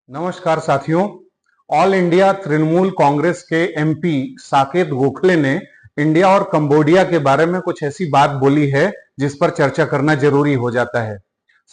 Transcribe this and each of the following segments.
नमस्कार साथियों। All India Trinamool Congress के एमपी साकेत गोखले ने इंडिया और कंबोडिया के बारे में कुछ ऐसी बात बोली है जिस पर चर्चा करना जरूरी हो जाता है।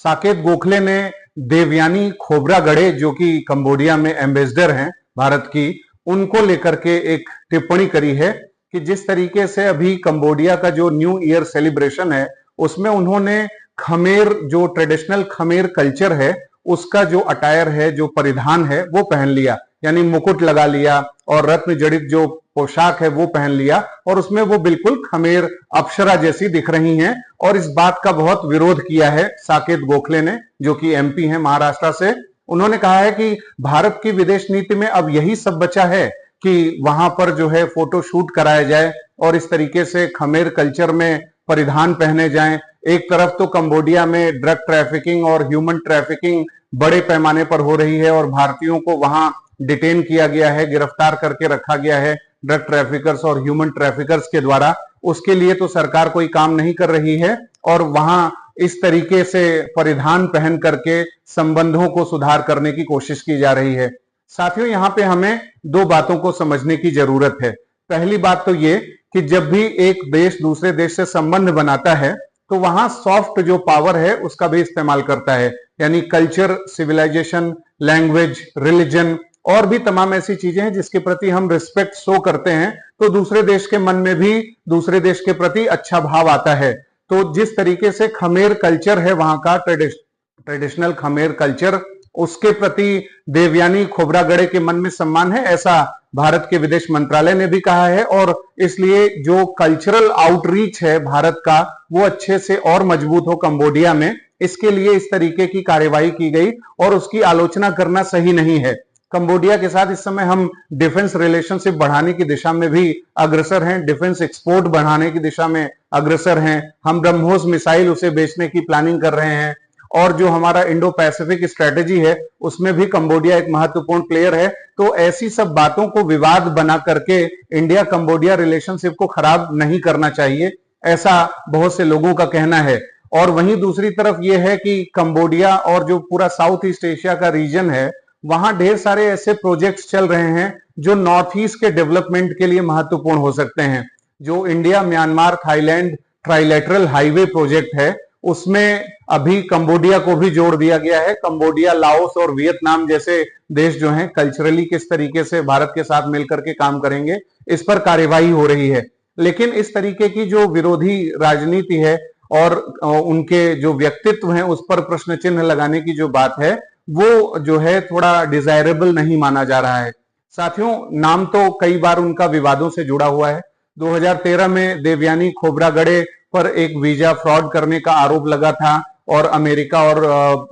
साकेत गोखले ने देवयानी खोब्रागडे, जो कि कंबोडिया में एम्बेसडर हैं भारत की, उनको लेकर के एक टिप्पणी करी है कि जिस तरीके से अभी कंबोडिया का जो न्यू ईयर सेलिब्रेशन है उसमें उन्होंने खमेर, जो ट्रेडिशनल खमेर कल्चर है, उसका जो अटायर है, जो परिधान है, वो पहन लिया, यानी मुकुट लगा लिया और रत्न जड़ित जो पोशाक है वो पहन लिया, और उसमें वो बिल्कुल खमेर अप्सरा जैसी दिख रही हैं। और इस बात का बहुत विरोध किया है साकेत गोखले ने, जो कि एमपी हैं महाराष्ट्र से। उन्होंने कहा है कि भारत की विदेश नीति में अब यही सब बचा है कि वहां पर जो है फोटो शूट कराया जाए और इस तरीके से खमेर कल्चर में परिधान पहने जाएं। एक तरफ तो कंबोडिया में ड्रग ट्रैफिकिंग और ह्यूमन ट्रैफिकिंग बड़े पैमाने पर हो रही है और भारतीयों को वहां डिटेन किया गया है, गिरफ्तार करके रखा गया है ड्रग ट्रैफिकर्स और ह्यूमन ट्रैफिकर्स के द्वारा। उसके लिए तो सरकार कोई काम नहीं कर रही है और वहां इस तरीके से परिधान पहन करके संबंधों को सुधार करने की कोशिश की जा रही है। साथियों, यहाँ पे हमें दो बातों को समझने की जरूरत है। पहली बात तो ये कि जब भी एक देश दूसरे देश से संबंध बनाता है तो वहां सॉफ्ट जो पावर है उसका भी इस्तेमाल करता है, यानी कल्चर, सिविलाइजेशन, लैंग्वेज, रिलीजन और भी तमाम ऐसी चीजें हैं जिसके प्रति हम रिस्पेक्ट शो करते हैं, तो दूसरे देश के मन में भी दूसरे देश के प्रति अच्छा भाव आता है। तो जिस तरीके से खमेर कल्चर है, वहां का ट्रेडिशनल खमेर कल्चर, उसके प्रति देवयानी खोब्रागडे के मन में सम्मान है, ऐसा भारत के विदेश मंत्रालय ने भी कहा है। और इसलिए जो कल्चरल आउटरीच है भारत का, वो अच्छे से और मजबूत हो कंबोडिया में, इसके लिए इस तरीके की कार्यवाही की गई और उसकी आलोचना करना सही नहीं है। कंबोडिया के साथ इस समय हम डिफेंस रिलेशनशिप बढ़ाने की दिशा में भी अग्रसर हैं, डिफेंस एक्सपोर्ट बढ़ाने की दिशा में अग्रसर हैं। हम ब्रह्मोस मिसाइल उसे बेचने की प्लानिंग कर रहे हैं और जो हमारा इंडो पैसिफिक स्ट्रेटेजी है उसमें भी कंबोडिया एक महत्वपूर्ण प्लेयर है। तो ऐसी सब बातों को विवाद बना करके इंडिया कंबोडिया रिलेशनशिप को खराब नहीं करना चाहिए, ऐसा बहुत से लोगों का कहना है। और वहीं दूसरी तरफ यह है कि कंबोडिया और जो पूरा साउथ ईस्ट एशिया का रीजन है, वहां ढेर सारे ऐसे प्रोजेक्ट्स चल रहे हैं जो नॉर्थ ईस्ट के डेवलपमेंट के लिए महत्वपूर्ण हो सकते हैं। जो India Myanmar Thailand trilateral highway project है, उसमें अभी कंबोडिया को भी जोड़ दिया गया है। कंबोडिया, लाओस और वियतनाम जैसे देश जो हैं कल्चरली किस तरीके से भारत के साथ मिलकर के काम करेंगे, इस पर कार्यवाही हो रही है। लेकिन इस तरीके की जो विरोधी राजनीति है और उनके जो व्यक्तित्व हैं उस पर प्रश्न चिन्ह लगाने की जो बात है, वो जो है थोड़ा डिजायरेबल नहीं माना जा रहा है। साथियों, नाम तो कई बार उनका विवादों से जुड़ा हुआ है। 2013 में देवयानी खोब्रागडे पर एक वीजा फ्रॉड करने का आरोप लगा था और अमेरिका और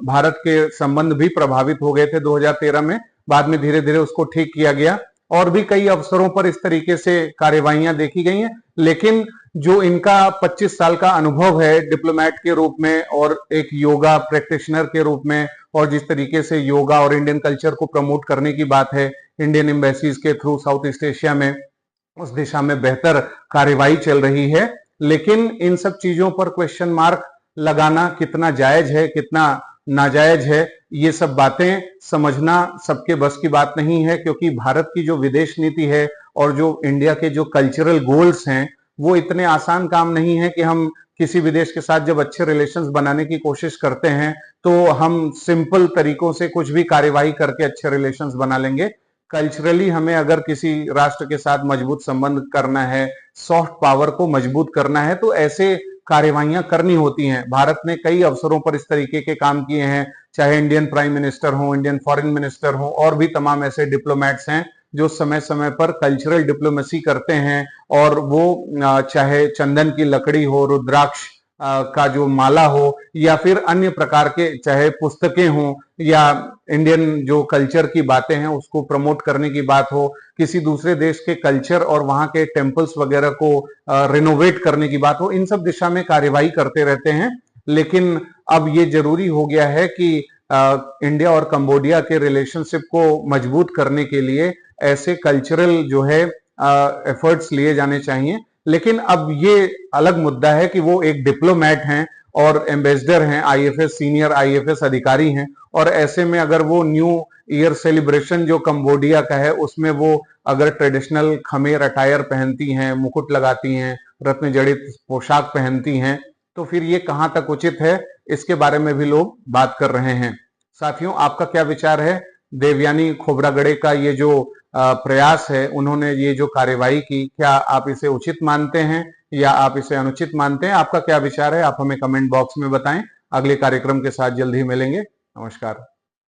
भारत के संबंध भी प्रभावित हो गए थे 2013 में। बाद में धीरे धीरे उसको ठीक किया गया और भी कई अवसरों पर इस तरीके से कार्यवाहियां देखी गई हैं। लेकिन जो इनका 25 साल का अनुभव है डिप्लोमेट के रूप में और एक योगा प्रैक्टिशनर के रूप में, और जिस तरीके से योगा और इंडियन कल्चर को प्रमोट करने की बात है इंडियन एम्बेसीज के थ्रू साउथ ईस्ट एशिया में, उस दिशा में बेहतर कार्यवाही चल रही है। लेकिन इन सब चीजों पर क्वेश्चन मार्क लगाना कितना जायज है, कितना नाजायज है, ये सब बातें समझना सबके बस की बात नहीं है, क्योंकि भारत की जो विदेश नीति है और जो इंडिया के जो कल्चरल गोल्स हैं, वो इतने आसान काम नहीं है कि हम किसी विदेश के साथ जब अच्छे रिलेशंस बनाने की कोशिश करते हैं तो हम सिंपल तरीकों से कुछ भी कार्यवाही करके अच्छे रिलेशंस बना लेंगे। कल्चरली हमें अगर किसी राष्ट्र के साथ मजबूत संबंध करना है, सॉफ्ट पावर को मजबूत करना है, तो ऐसे कार्यवाहियां करनी होती हैं। भारत ने कई अवसरों पर इस तरीके के काम किए हैं, चाहे इंडियन प्राइम मिनिस्टर हो, इंडियन फॉरेन मिनिस्टर हो, और भी तमाम ऐसे डिप्लोमेट्स हैं जो समय समय पर कल्चरल डिप्लोमेसी करते हैं। और वो चाहे चंदन की लकड़ी हो, रुद्राक्ष का जो माला हो, या फिर अन्य प्रकार के चाहे पुस्तकें हों, या इंडियन जो कल्चर की बातें हैं उसको प्रमोट करने की बात हो, किसी दूसरे देश के कल्चर और वहां के टेम्पल्स वगैरह को रिनोवेट करने की बात हो, इन सब दिशा में कार्यवाही करते रहते हैं। लेकिन अब ये जरूरी हो गया है कि इंडिया और कंबोडिया के रिलेशनशिप को मजबूत करने के लिए ऐसे कल्चरल जो है एफर्ट्स लिए जाने चाहिए। लेकिन अब ये अलग मुद्दा है कि वो एक डिप्लोमेट हैं और एम्बेसडर हैं, आईएफएस सीनियर आईएफएस अधिकारी हैं, और ऐसे में अगर वो न्यू ईयर सेलिब्रेशन जो कंबोडिया का है उसमें वो अगर ट्रेडिशनल खमेर अटायर पहनती हैं, मुकुट लगाती हैं, रत्न जड़ित पोशाक पहनती हैं, तो फिर ये कहाँ तक उचित है, इसके बारे में भी लोग बात कर रहे हैं। साथियों, आपका क्या विचार है? देवयानी खोबरागड़े का ये जो प्रयास है, उन्होंने ये जो कार्यवाही की, क्या आप इसे उचित मानते हैं या आप इसे अनुचित मानते हैं? आपका क्या विचार है, आप हमें कमेंट बॉक्स में बताएं। अगले कार्यक्रम के साथ जल्द ही मिलेंगे। नमस्कार।